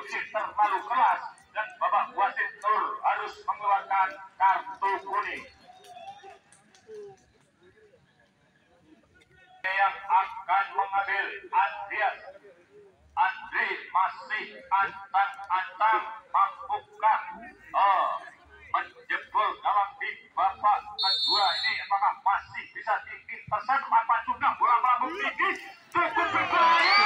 eksekusi terlalu keras dan babak wasit Nur harus mengeluarkan kartu kuning. Yang akan mengambil Andri masih antang-antang, mampukah menjebol gawang di babak kedua ini? Apakah masih bisa diintercept apa sudah bola melambung tinggi cukup berbahaya?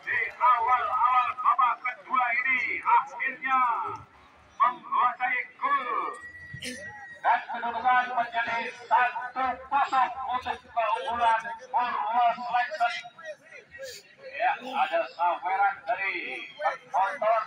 Di awal-awal babak kedua ini akhirnya menguasai gol dan kedudukan menjadi 1-0 untuk keunggulan Purwo Selection. Ya, ada saweran dari penonton.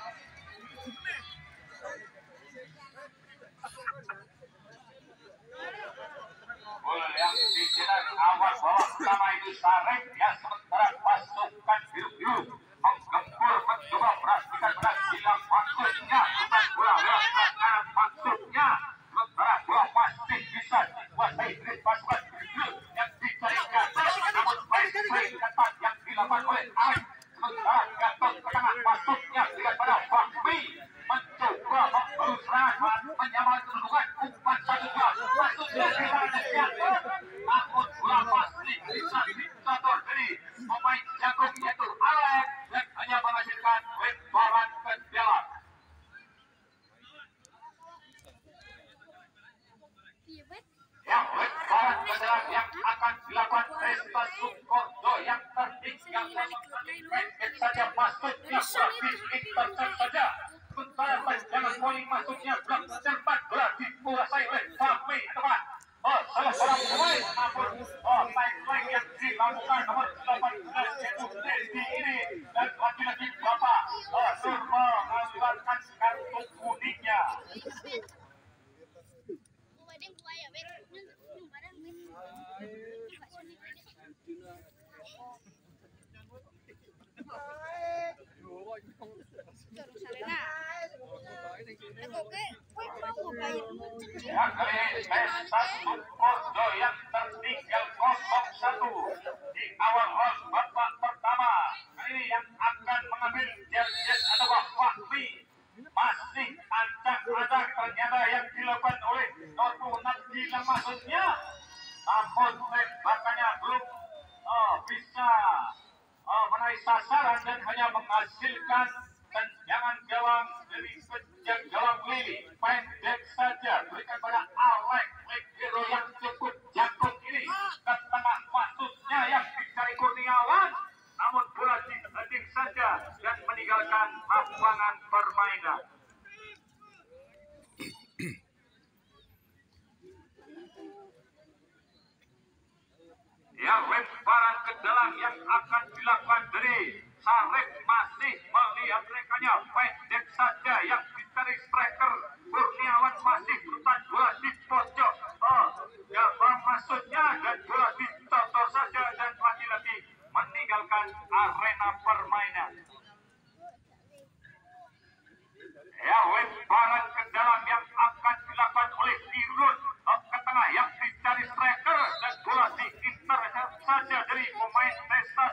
Gol yang dicetak awal babak pertama itu Sarek, ya, sementara pasukan biru-biru menggempur mencoba berhasil maksudnya bukan bola lewat maksudnya sementara bola masih bisa dikuasai oleh pasukan biru yang dicari Gatot, namun baik-baik ketat yang dilakukan oleh Alex. Sementara Gatot ke tengah, masuknya dengan pada Bakmi mencoba memburu serangan menyamakan kedudukan umpan 1-2, masuknya di sana Gatot, namun bola masih bisa dicotor dari pemain jagung yaitu Alex yang hanya menghasilkan lemparan ke dalam. Yang lemparan ke dalam yang akan dilakukan Resta Sukordo yang tertinggal pendek saja masuknya berarti intercept saja. Sementara tendangan poin masuknya belum sempat bola dikuasai oleh Bakmi teman. Salah seorang pemain namun line yang dilakukan nomor 18 yaitu Dendi ini dan lagi-lagi Bapak Nur mengeluarkan kartu kuningnya. Ya, kali ini Resta Sukordo yang tertinggal 0-1 di awal babak pertama. Kali ini yang akan mengambil jersey atau Bakmi masih ancang-ancang ternyata yang dilakukan oleh nomor 6 maksudnya, namun tembakannya belum bisa menaik sasaran dan hanya menghasilkan tendangan gawang dari penjag gawang Lili pendek saja berikan pada Alex Legero yang cukup jagung ini ke tengah, maksudnya yang dicari Kurniawan, namun bola diheading saja dan meninggalkan lapangan permainan. Ya, lemparan ke dalam yang akan dilakukan dari Sarek masih melihat rekannya pendek saja yang dicari striker Kurniawan masih berusaha bola di pojok gawang maksudnya dan bola ditotor saja dan lagi-lagi meninggalkan arena permainan. Ya, lemparan ke dalam yang akan dilakukan oleh Irun ke tengah yang dicari striker dan bola diintercept saja dari pemain Resta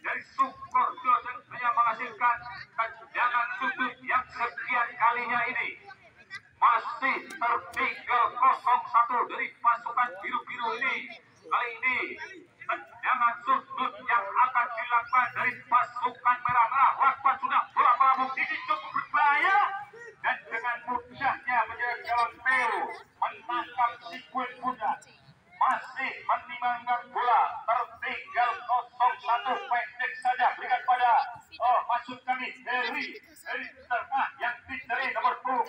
dari Sukordo dan hanya menghasilkan tendangan sudut yang sekian kalinya ini. Masih tertinggal 0-1 dari pasukan biru-biru ini. Kali ini tendangan sudut yang akan dilakukan dari pasukan merah-merah. Lakukan sudah bola melambung tinggi cukup berbahaya dan dengan mudahnya menjaga gawang Theo menangkap si Kuen Bunda. Masih menimbangkan bola tertinggal 0-1 pendek saja berikan pada maksud kami dari tengah yang dicari nomor 14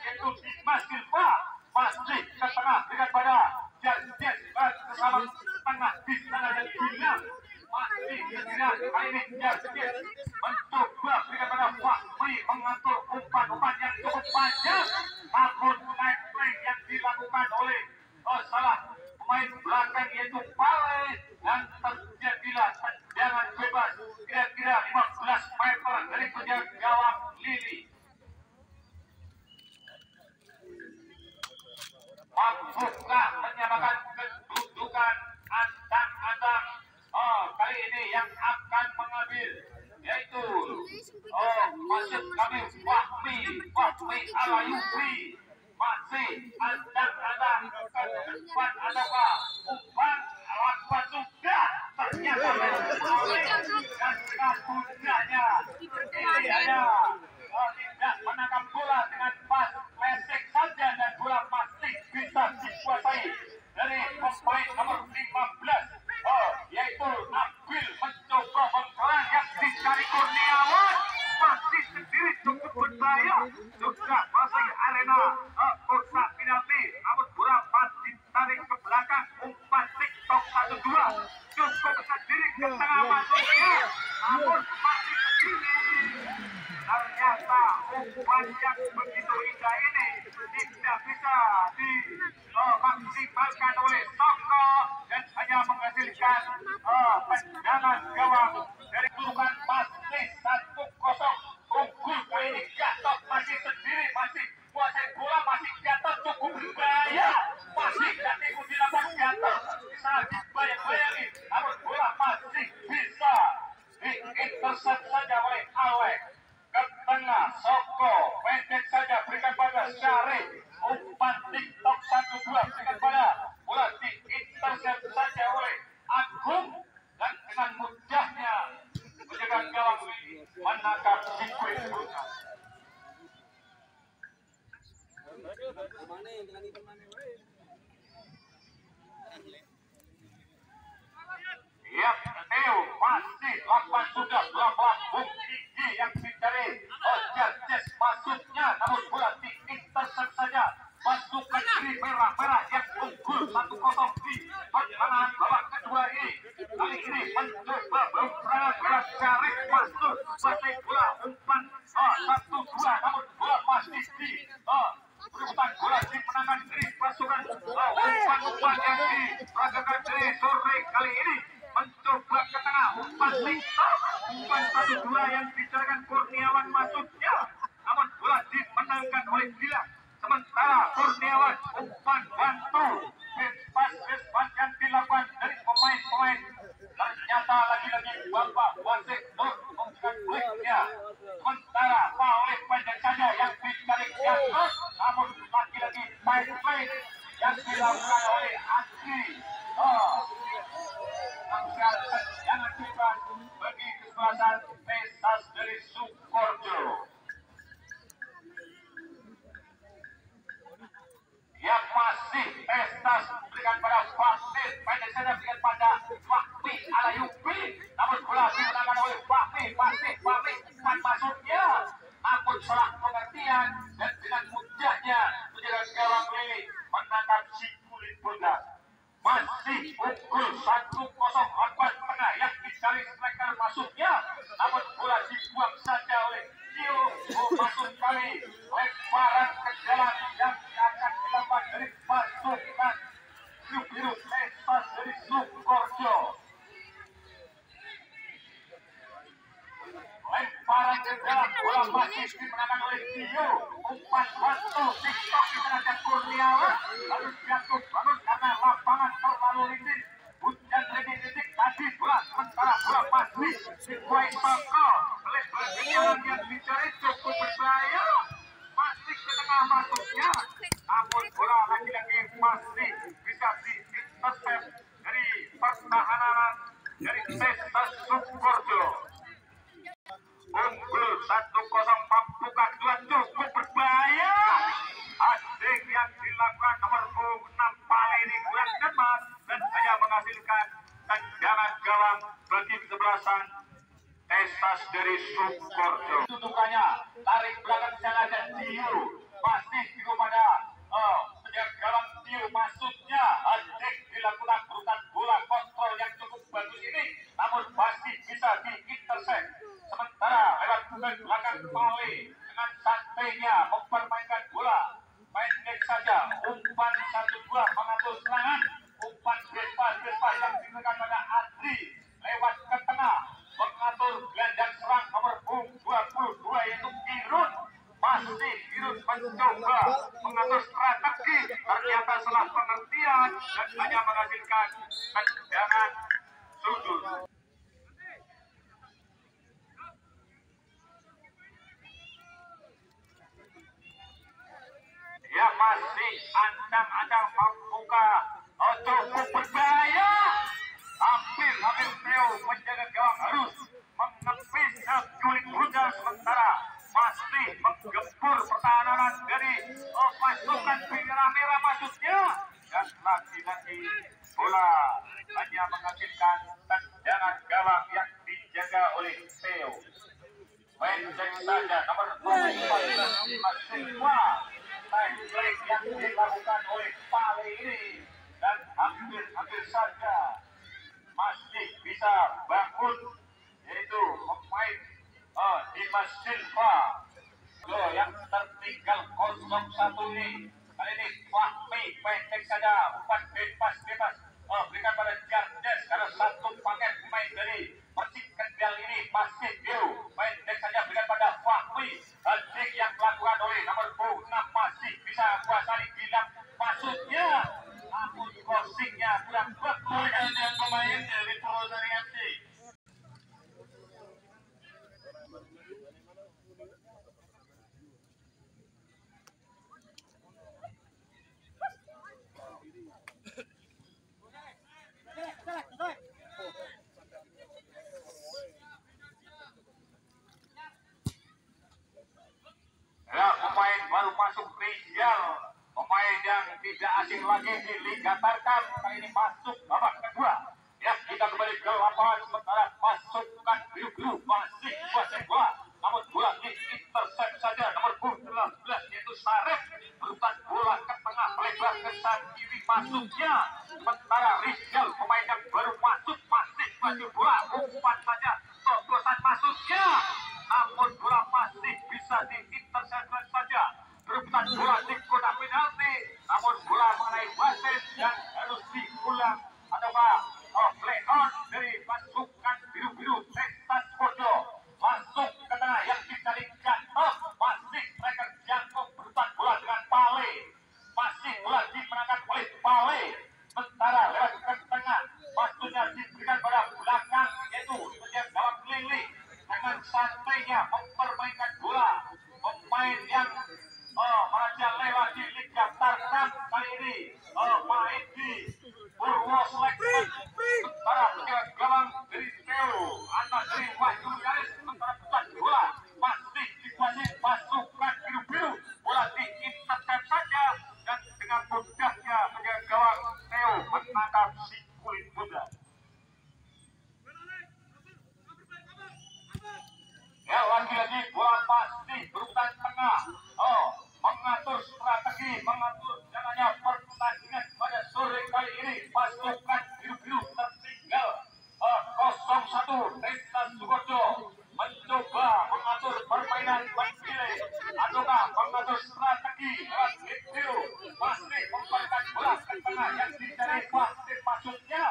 yaitu Dimas Silva, masih ke tengah berikan pada Jarjes bersama tengah di sana dan Bilang masih kejar kali ini Jarjes mencoba berikan pada Fakri mengatur umpan-umpan yang cukup panjang, namun tackling yang dilakukan oleh salah pemain belakang yaitu Pale dan terjadilah tendangan bebas kira-kira 15 meter dari penjaga gawang Lili. Mampukah menyamakan kedudukan antang-antang? Kali ini yang masih kami Wahmi Alayubi masih ada depan adakah umpan lawan sudah ternyata dan dengan mudahnya ini hanya tidak menangkap bola dengan pas lesek saja dan bola masih bisa dikuasai dari pemain nomor 15 yaitu Nabil mencoba menggerak yang dicari Kurniawan masih sendiri cukup berbahaya sudah masih arena bursa penalti namun bola masih ditarik ke belakang umpan TikTok 1-2 cukup sendiri ke tengah masuknya namun masih sendiri ternyata umpan yang begitu indah ini tidak bisa dimaksimalkan oleh Soko dan hanya menghasilkan tendangan gawang dari kedudukan masih 1-0 unggul kali ini Gatot masih sendiri masih kuasai bola masih Gatot cukup berbahaya masih gak tipu di lapangan Gatot bisa dibayang-bayangi namun bola masih bisa diintercept saja oleh Alex ke tengah Soko pendek saja berikan pada Syarif umpan TikTok 1-2 berikan pada bola diintercept saja oleh Agung dan dengan mudahnya menjaga gawang ini menangkap Sigwin Bunga. Ya, Theo masih lakukan sudah pelan-pelan bukti yang dicari Jerjes masuknya namun bola diintercept saja masuk ke kiri merah-merah yang unggul 1-0 di pertengahan babak kedua ini kali ini mencoba berusaha berat cari masuk masih bola umpan 1-2 namun bola masih di perebutan bola dimenangkan dari pasukan umpan-umpan yang diperagakan dari sore kali ini mencoba ke tengah umpan TikTok umpan 1-2 yang dicarikan Kurniawan masuknya namun bola dimenangkan oleh Gilang sementara Kurniawan umpan bantu best yang dilakukan dari pemain-pemain ternyata lagi-lagi Bapak Wasik Nur memberikan baiknya sementara oleh pendek saja yang ditarik Gatot namun lagi-lagi play yang dilakukan oleh Andri jangan bebas bagi kesebelasan Pestas dari Sukorjo yang masih Pestas berikan pada Fasid pendek saja berikan pada Wahmi Alayubi namun bola dimenangkan oleh Wahmi umpan masuknya namun salah pengertian dan dengan mudahnya menjaga gawang Lili menangkap si kulit bodas masih unggul 1-0 lakukan tengah yang dicari striker masuknya namun bola dibuang saja oleh Tio masuk kali lemparan ke dalam yang akan dilakukan dari pasukan biru Pestas dari Sukorjo lemparan ke dalam bola masih dimenangkan oleh Tio umpan batu TikTok dimenangkan Kurniawan lalu jatuh bangun karena lapangan terlalu licin hujan rintik tadi bola sementara bola masih dikuasai Soko oleh Kurniawan yang dicari cukup berbahaya masih ke tengah masuknya namun bola lagi-lagi masih bisa diintercept dari pertahanan dari Pestas Sukorjo unggul 1-0 Pampukan 2 cukup berbahaya asing yang dilakukan nomor 6 kali ini kurang cermat dan hanya menghasilkan tendangan gawang bagi kesebelasan Pestas dari Sukorjo tutukannya tarik belakang sengaja Dio masih kepada penjaga gawang Dio masuknya asing dilakukan berutan bola kontrol yang cukup bagus ini namun masih bisa diintercept sementara lewat belakang Pali dengan santainya mempermainkan bola pendek saja umpan 1-2 mengatur serangan umpan bebas yang diberikan pada Adri lewat ke tengah mengatur gelandang serang nomor 22 yaitu Irun masih Irun mencoba mengatur strategi ternyata salah pengertian dan hanya menghasilkan tendangan sudut yang masih ancang-ancang membuka cukup berbahaya. Hampir Theo menjaga gawang harus mengepis Julian Huda sementara masih menggempur pertahanan dari pasukan bintang merah maksudnya, dan lagi-lagi bola hanya menghasilkan tendangan gawang yang dijaga oleh Theo. Pendek saja nomor 14 Mahasiswa, tackling yang dilakukan oleh Pale ini, dan hampir saja masih bisa bangun, yaitu pemain Dimas Silva yang tertinggal 0-1 ini. Kali ini Fahmi pendek saja, umpan bebas berikan pada Jardes karena satu paket pemain dari Persib Kendal ini masih pendek saja berikan pada Fahmi. Heading yang dilakukan oleh nomor 6 masih bisa kuasai bilang maksudnya, namun crossingnya kurang betul dengan pemain dari Purwodadi FC. Ya, pemain baru masuk Rizal, pemain yang tidak asing lagi di Liga Tarkam, kali ini masuk babak kedua. Ya, kita kembali ke lapangan sementara pasukan biru-biru masih kuasai bola, namun bola diintersep saja nomor 19 yaitu Saref, berutan bola ke tengah melebar ke saat kiri masuknya, sementara Rizal pemain yang baru masuk masih maju bola, umpan saja terobosan masuknya, namun bola masih bisa diintersepsi saja, berutan bola di kotak penalti, namun bola mengenai wasit dan harus diulang ataukah play on dari pasukan biru-biru Texas Porto. Masuk ke tengah yang dicari Jantok, masih striker Jantok berutan bola dengan Pale, masih bola dimenangkan oleh Pale, sementara lewat ke tengah maksudnya diberikan pada belakang yaitu menjadi gawang Lili dengan santainya mempermainkan bola, pemain yang meraja lewat di Liga Tarkam kali ini main di Purwo Selekten, sementara menjaga gawang dari Theo, anak dari Wahyu Yaris, sementara putar bola masih dikuasai pasukan biru-biru, bola diintersep saja dan dengan mudahnya menjaga gawang Theo menangkap si kulit muda. Ya, lagi-lagi bola pasti berurutan tengah, mengatur strategi, mengatur jalannya pertandingan pada sore kali ini. Pasukan biru-biru tertinggal 0-1 Texas Sukoharjo mencoba mengatur permainan mandiri ataukah mengatur strategi lewat video, masih memperkan bola ke tengah yang dicari wasit maksudnya,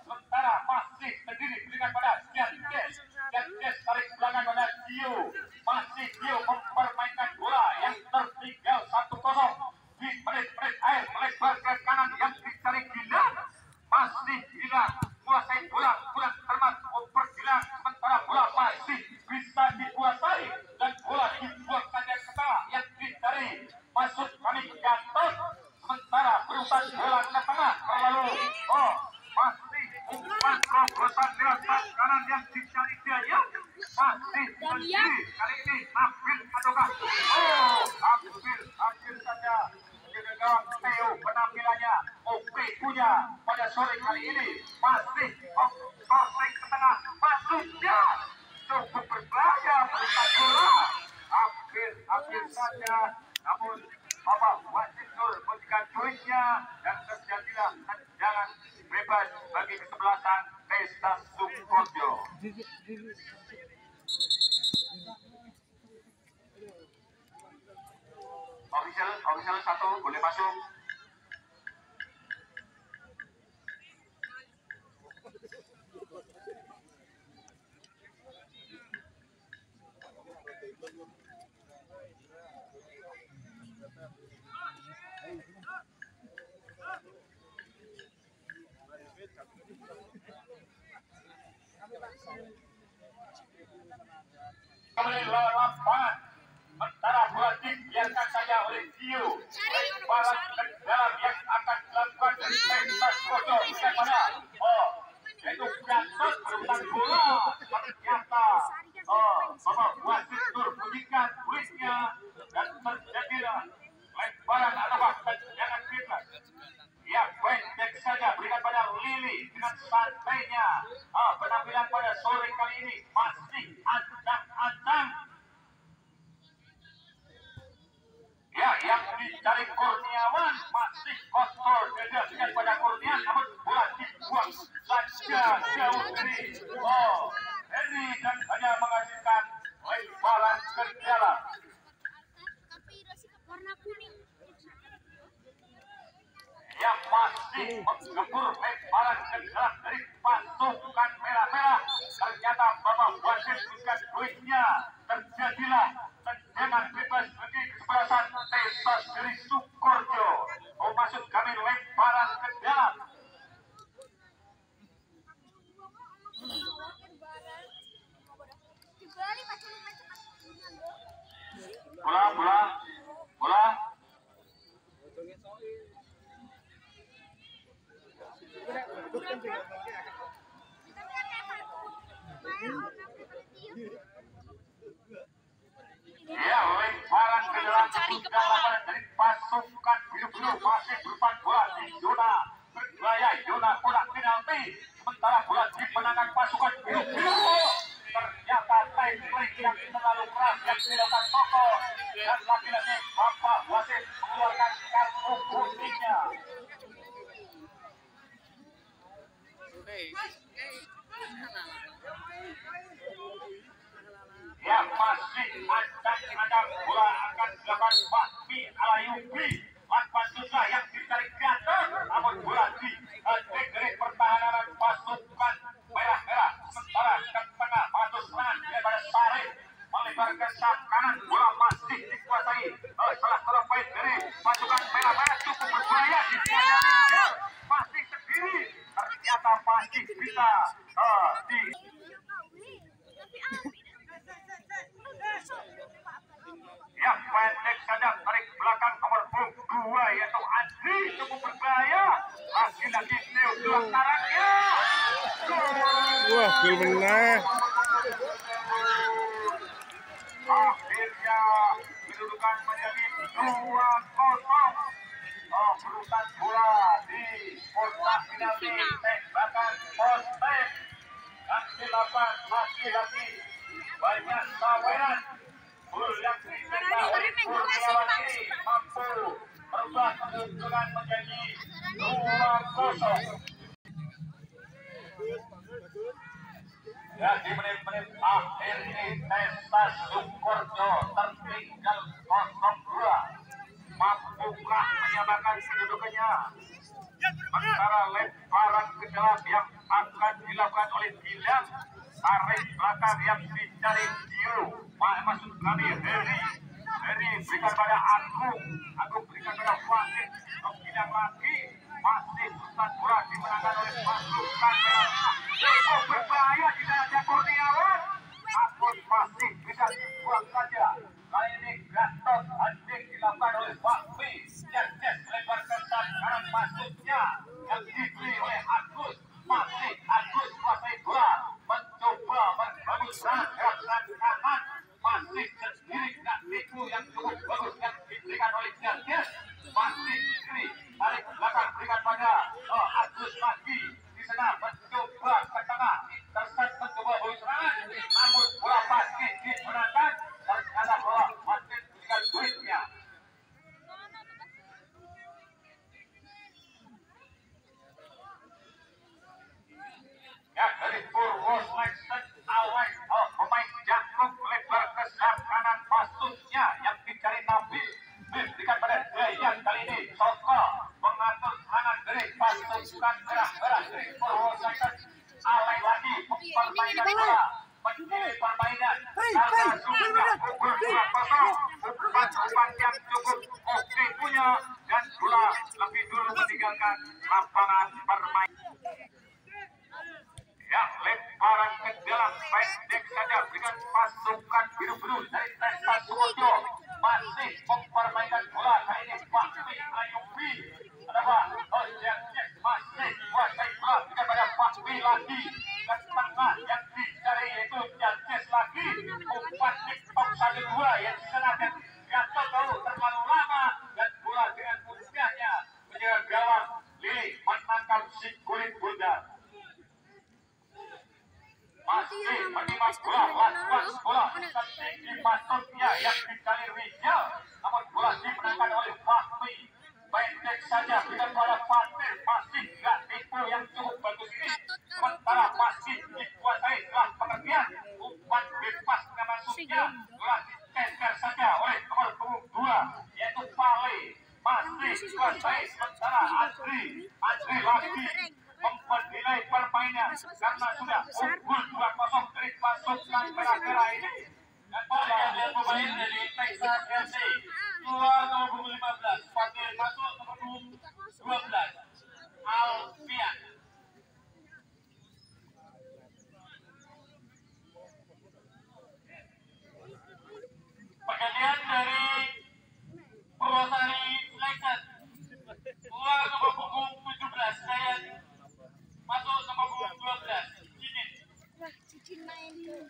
sementara masih sendiri berikan pada Jandes tarik belakang pada Dio, masih Dio mempermainkan bola yang tertinggal 1-0 di menit-menit akhir, melebar ke kanan yang dicari Gila, masih Gila kuasai bola kurang cermat oper Gila, sementara bola masih bisa dikuasai dan bola dibuang saja ke tengah yang dicari masuk kami Jantos, sementara berusaha bola ke tengah lalu masih umpan terobosan lewat kanan yang dicari Daya, masih sendiri kali ini Nabil ataukah hampir saja menjaga gawang Theo penampilannya Oke punya pada sore kali ini, masih crossing ke tengah masuknya cukup berbahaya, berusaha bola hampir saja, namun Bapak Wasit Nur memberikan poinnya dan terjadilah tendangan bebas bagi kesebelasan Texas Sukoharjo. Official 1 boleh masuk. Kembali lapangan, sementara bola dibiarkan saja oleh Dio. lemparan adalah tendangan bebas. Ya, pendek saja berikan pada Lili dengan santainya. Penampilan pada sore kali ini masih ancang-ancang. Ya, yang dicari Kurniawan masih kontrol dengan pada Kurniawan, namun bola dibuang saja jauh dari Henry dan hanya menghasilkan lemparan ke dalam. Warna kuning. Yang masih menggempur lemparan ke dalam dari pasukan merah-merah. Ternyata Bapak wasit bukan duitnya. Terjadilah tendangan bebas bagi kesebelasan Tesas dari Sukorjo. Maksud kami lemparan ke dalam. Bola. Ya, lemparan ke dalam dari pasukan biru-biru masih berupa bola di zona berbahaya, zona kotak penalti. Sementara bola dimenangkan pasukan biru-biru. Ternyata tackling yang terlalu keras yang dilakukan Toko, dan lagi-lagi Bapak wasit mengeluarkan kartu kuningnya. Ya, masih ancang-ancang bola akan dilakukan Fahmi Alayubi. Lakukan susah yang dicari Gatot, namun bola di dari pertahanan pasukan merah-merah. Sementara ke tengah maju serangan daripada Sarif melebar ke kanan, bola masih dikuasai setelah terlepas dari pasukan merah-merah. Cukup berbahaya di masih sendiri, ternyata masih bisa di yang pendek saja tarik belakang nomor 2 yaitu Andri, cukup berbahaya. Lagi-lagi Theodor tarangnya. Wah, gol menang. Akhirnya kedudukan menjadi 2-0. Perutan bola di kotak penalti, tembakan poste yang dilakukan lagi-lagi banyak tawaran. Gol yang diterima oleh Kurniawan ini mampu merubah kedudukan menjadi 2-0. Ya, di menit-menit akhir ini Tesas Sukorjo tertinggal 0-2. Mampukah menyamakan kedudukannya? Sementara lemparan ke dalam yang akan dilakukan oleh Gilang, tarik belakang yang dicari Giro. Maksud kami Heri berikan pada Agung berikan pada Wasit. Gilang lagi masih pusat bola dimenangkan oleh pasukan merah. Cukup berbahaya di dalamnya Kurniawan. Agung masih bisa dibuang saja. Kali ini Gatot anjing dilakukan oleh Bakmi. Jas lebar ke kanan masuknya yang diberi oleh Agus. Masih Agus kuasai bola, mencoba membangun gerakan kanan. Masih sendiri tidak tipu yang cukup bagus yang diberikan oleh Jas. Masih sendiri tarik belakang berikan pada Agus lagi. Di sana mencoba ke tengah, tersesat mencoba bola serangan, namun bola pasti dimenangkan. Ternyata bola masih tinggal duitnya. Ya, dari Purwo Selection awal pemain Jakub lebar ke kanan masuknya yang dicari Nabil. Berikan pada Dayan kali ini Soko mengatur serangan dari pasukan merah-merah dari Purwo Selection. Alay lagi permainan bola, menjadi permainan karena sudah pukul 2-0. Umpan yang cukup oke punya dan bola lebih dulu meninggalkan lapangan permainan. Ya, lemparan ke dalam pendek saja dengan pasukan biru-biru dari Tesas Sukorjo. Masih mempermainkan bola kali ini Fahmi Ayubi. Adalah masih kuasai bola dengan pada Fahmi lagi. Ke tengah yang dicari yaitu Janjes lagi. Umpan TikTok 1-2 yang diserahkan Gatot terlalu lama yang dicari Rizal, namun bola dimenangkan oleh Fahmi. Baik saja berikan pada Fatir, masih gak tipu yang cukup bagus ini. Sementara masih dikuasai setelah pengertian umpan bebas masuknya, bola dikejar saja oleh nomor punggung 2 yaitu Pale. Masih dikuasai sementara Andri lagi mempernilai permainan karena sudah unggul 2-0 dari pasukan merah-merah ini. Dan pada yang pemain dari Texas FC keluar nomor punggung 15 Fatir masuk nomor punggung 12 Alfian. Pergantian dari Purwosari Selection keluar nomor punggung 17 Dayan masuk nomor punggung 12 Cicin. Wah, Cicin main tuh.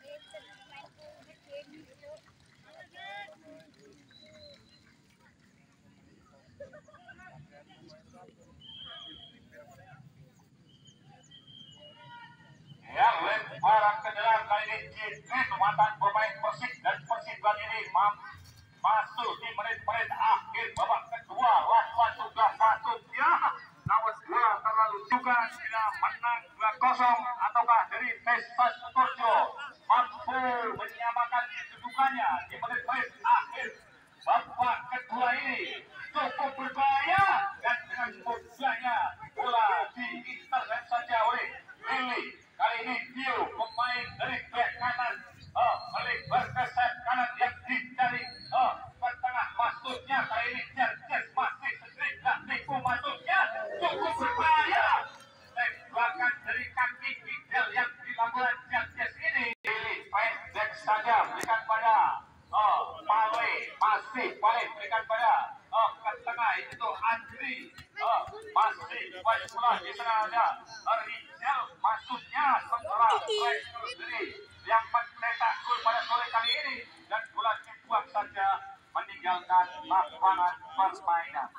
Ya, lemparan ke dalam kali ini Cicin mantan pemain Persik dan Persiban ini masuk di menit-menit akhir babak kedua. Lawan sudah masuk ya. Namun bola terlalu juga bila menang 2-0 ataukah dari Pestas Torjo mampu menyamakan kedudukannya di menit-menit akhir babak kedua ini. Cukup berbahaya dan dengan mudahnya bola diintercept saja oleh Lili. Kali ini Tio pemain dari back kanan melebar ke sayap kanan yang dicari ke tengah masuknya. Kali ini Cerces masih sendiri dan tipu masuknya cukup berbahaya. Tembakan dari kaki Fidel yang dilakukan Cerces ini pendek saja berikan pada Pale, masih Pale berikan pada ke tengah itu Andri masih bola di tengah ada Rizal masuknya sementara sendiri yang mencetak gol pada sore kali ini dan bola dibuang saja meninggalkan lapangan permainan.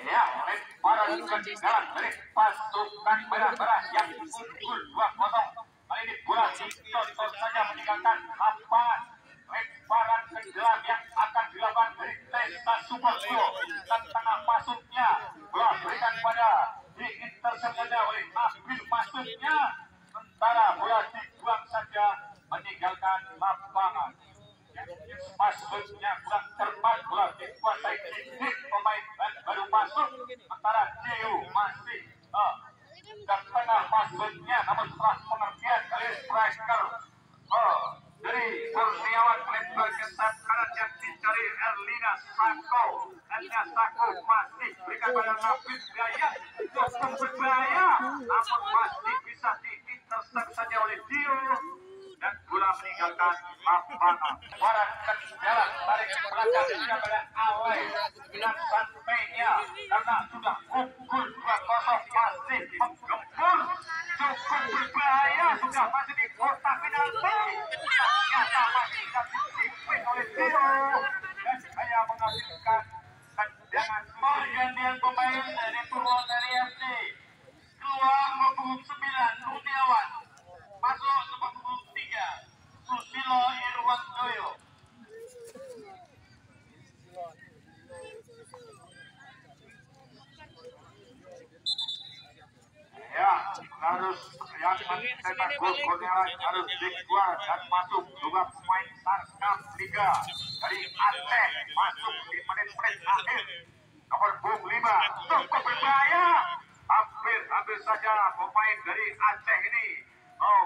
Ya, lemparan juga di dalam dari pasukan merah-merah yang unggul 2-0. Kali ini bola ditonton saja meninggalkan lapangan. Lemparan ke dalam yang akan dilakukan dari Testa Suparjo dan tengah masuknya bola berikan pada diintercept saja oleh Abil masuknya sementara bola dibuang saja meninggalkan lapangan. Masuknya kurang cermat, bola dikuasai Cicin pemain baru masuk sementara Cio masih ke tengah masuknya namun setelah pengertian dari striker dari Kurniawan melebar ke sayap kanan yang dicari Erlina Sako. Erlina Sako masih berikan pada Nabil Gaya cukup berbahaya namun masih bisa diintercept saja oleh Dio dan bola meninggalkan lapangan. Bola ke dalam tarik ke belakang juga pada Ale dengan santainya karena sudah unggul 2-0 masih menggempur cukup berbahaya sudah masih di kotak penalti. Ternyata masih tidak disiplin oleh Tio dan saya menghasilkan tendangan pergantian pemain dari Purwosari FC. Keluar nomor punggung 9 Kurniawan masuk nomor punggung 3 Susilo Irwandoyo. Ya, harus yang mencetak gol Kurniawan harus dikeluar dan masuk dua pemain Sarkam Liga dari Aceh masuk di menit-menit akhir. Nomor punggung 5 cukup berbahaya. Hampir saja pemain dari Aceh ini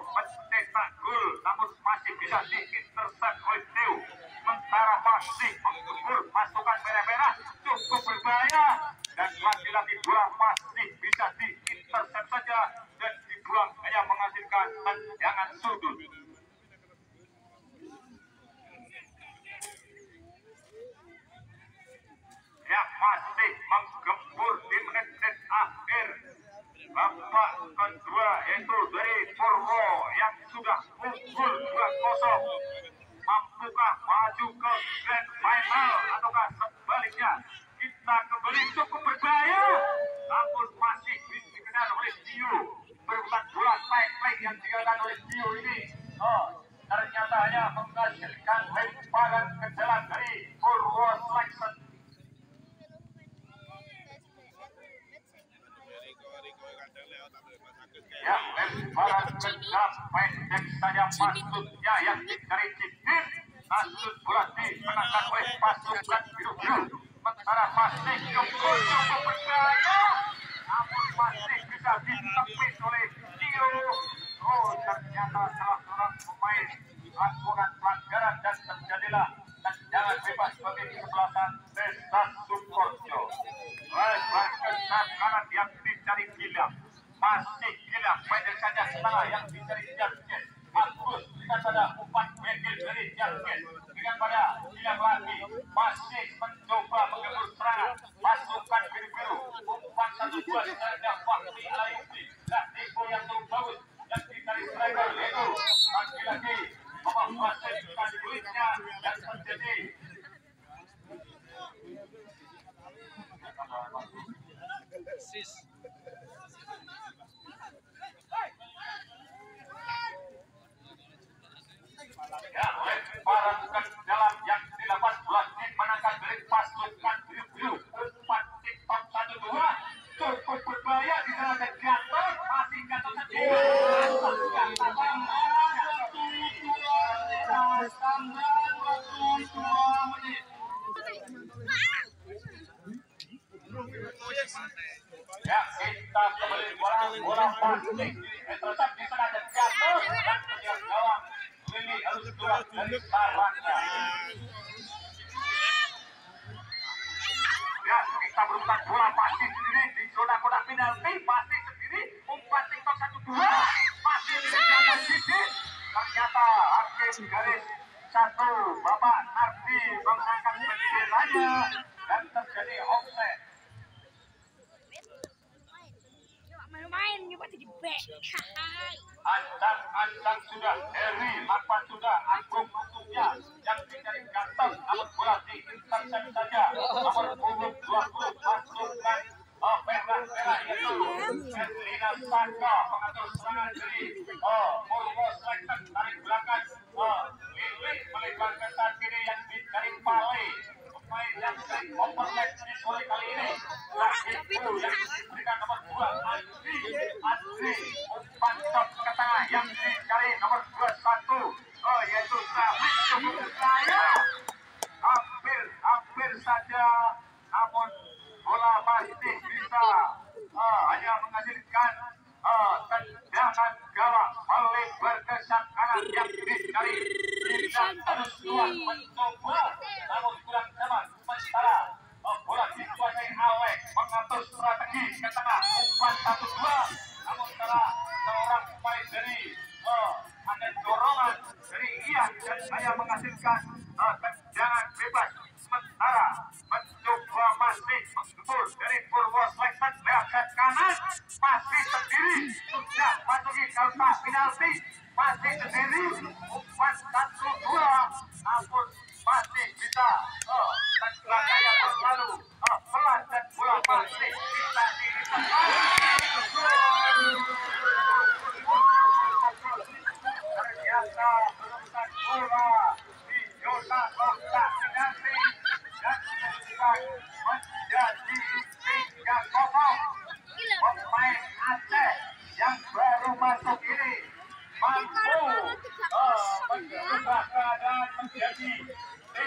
mencetak gol namun masih bisa diintercept oleh Teo. Sementara masih menggempur pasukan merah-merah cukup berbahaya dan lagi-lagi bola masih bisa diintercept saja dan dibuang hanya menghasilkan tendangan sudut. Ya, masih menggempur di menit-menit akhir babak kedua yaitu dari Purwo yang sudah unggul 2-0. Mampukah maju ke grand final ataukah sebaliknya? Kita kembali cukup berbahaya namun masih dikejar oleh Tio berukuran bola tackling yang digunakan oleh Dio ini ternyata hanya menghasilkan lemparan ke jalan dari Purwo Selection. Ya, lemparan ke dalam pendek saja maksudnya yang dicari Cicin. Lanjut bola dimenangkan oleh pasukan biru-biru. Sementara masih cukup berdaya, namun masih bisa ditepis oleh Dio. Ternyata salah seorang pemain melakukan pelanggaran dan terjadilah tendangan bebas bagi kesebelasan Desa Sukoharjo. Lebar ke kanan yang dicari Gilang. Masih Gilang, pendek saja setengah yang dicari Jarken. Bagus dengan pada umpan pendek dari Jarken. Dengan pada Gilang lagi masih mencoba menggabur serangan pasukan biru-biru. Umpan 1-2 saja Fakri Alayubi. Latiko yang bagus yang dicari striker itu lagi-lagi memanfaatkan di kulitnya dan terjadi ya, lemparan ke dalam yang dilakukan bola dimenangkan dari pasukan biru-biru. Umpan TikTok 1-2 cukup berbahaya di sana dan jatuh, masih jatuh sendiri. Ya, kita kembali bola pasti tetap di sana dan jatuh dan penjaga gawang Lili harus keluar dari sarangnya. Ya, kita berurutan bola pasti sendiri di zona kotak penalti, pasti sendiri umpan TikTok 1-2 masih dijaga Didi. Ternyata hakim garis 1 Bapak Nardi mengangkat benderanya dan terjadi offside. Main-main nyoba jadi back. Ancang sudah, Heri lakukan sudah, Agung maksudnya yang dicari ganteng, namun bola diintercept saja. Nomor punggung 20 pasukan merah yaitu Erlina Saka mengatur serangan dari Purwo Selection tarik belakang Lili melebar ke saat kiri yang dicari Pale. Pemain yang dari overlap di sore kali ini lagi itu yang diberikan nomor 2 Andri umpan top ke tengah yang dicari nomor 21 yaitu Safik cukup berbahaya, hampir saja, namun bola masih bisa hanya menghasilkan tendangan gawang melebar ke sang kanan yang dicari tidak harus keluar mencoba namun kurang nyaman. Sementara bola dikuasai Alek mengatur strategi ke tengah umpan 1-2 namun salah seorang pemain dari ada dorongan dari Ian dan saya menghasilkan tendangan bebas. Sementara mencoba masih menggembur dari Purwo Selection lewat kanan masih sendiri sudah masuki kotak penalti masih sendiri umpan 1-2 namun masih bisa dan belakangnya terlalu pelan dan bola masih bisa dihitungkan. Ternyata berurusan bola di zona kotak penalti dan kemudian menjadi 3-0. Pemain Aceh yang baru masuk ini mampu mengubah keadaan menjadi 3-0.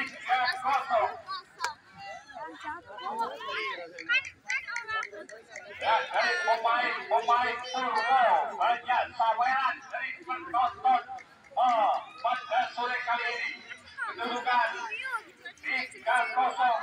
Ya, dari pemain Purwo banyak saweran dari penonton pada sore kali ini. Kedudukan 3-0